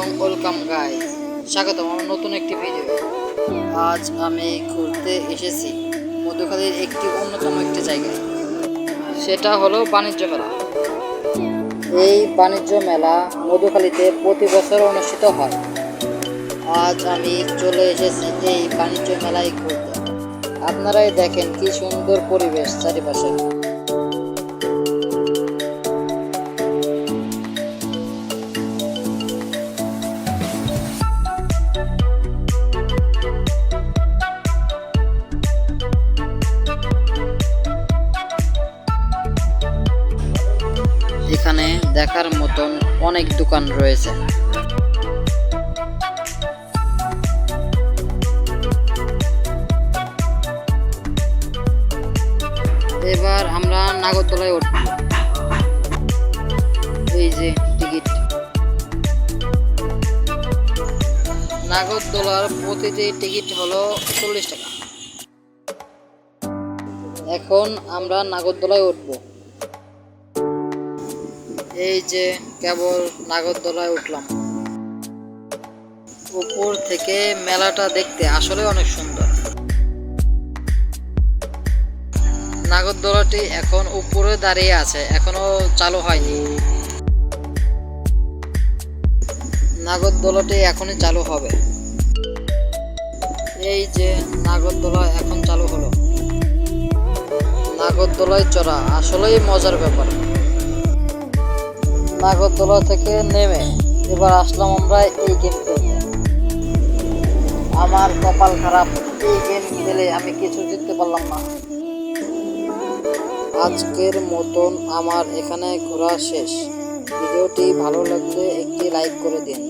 এবং welcome guys, স্বাগতম আমার নতুন একটি ভিডিও। আজ আমি ঘুরতে এসেছি মধুখালীর একটি অন্যতম একটি জায়গায়, সেটা হলো বাণিজ্য মেলা। এই বাণিজ্য মেলা মধুখালীতে প্রতি বছর অনুষ্ঠিত হয়। আজ আমি চলে এসেছি এই বাণিজ্য মেলায় ঘুরতে। আপনারাই দেখেন কি সুন্দর পরিবেশ চারিপাশে। এখানে দেখার মতন অনেক দোকান রয়েছে। এবার আমরা নাগরদোলায় উঠব। এই যে টিকিট, নাগরদোলার প্রতিটি টিকিট হলো 40 টাকা। এখন আমরা নাগরদোলায় উঠব। এই যে কেবল নাগরদোলায় উঠলাম। উপর থেকে মেলাটা দেখতে আসলে অনেক সুন্দর। নাগরদোলাটি এখন উপরে দাঁড়িয়ে আছে, এখনো চালু হয়নি। নাগরদোলাটি এখনই চালু হবে। এই যে নাগরদোলা এখন চালু হলো। নাগরদোলায় চড়া আসলেই মজার ব্যাপার। নাগরদোলা থেকে নেমে এবার আসলাম আমরা এই গেম খেলতে। আমার কপাল খারাপ, এই গেম খেলে আমি কিছু জিততে পারলাম না। আজকের মতন আমার এখানে ঘোরা শেষ। ভিডিওটি ভালো লাগলে একটি লাইক করে দিন।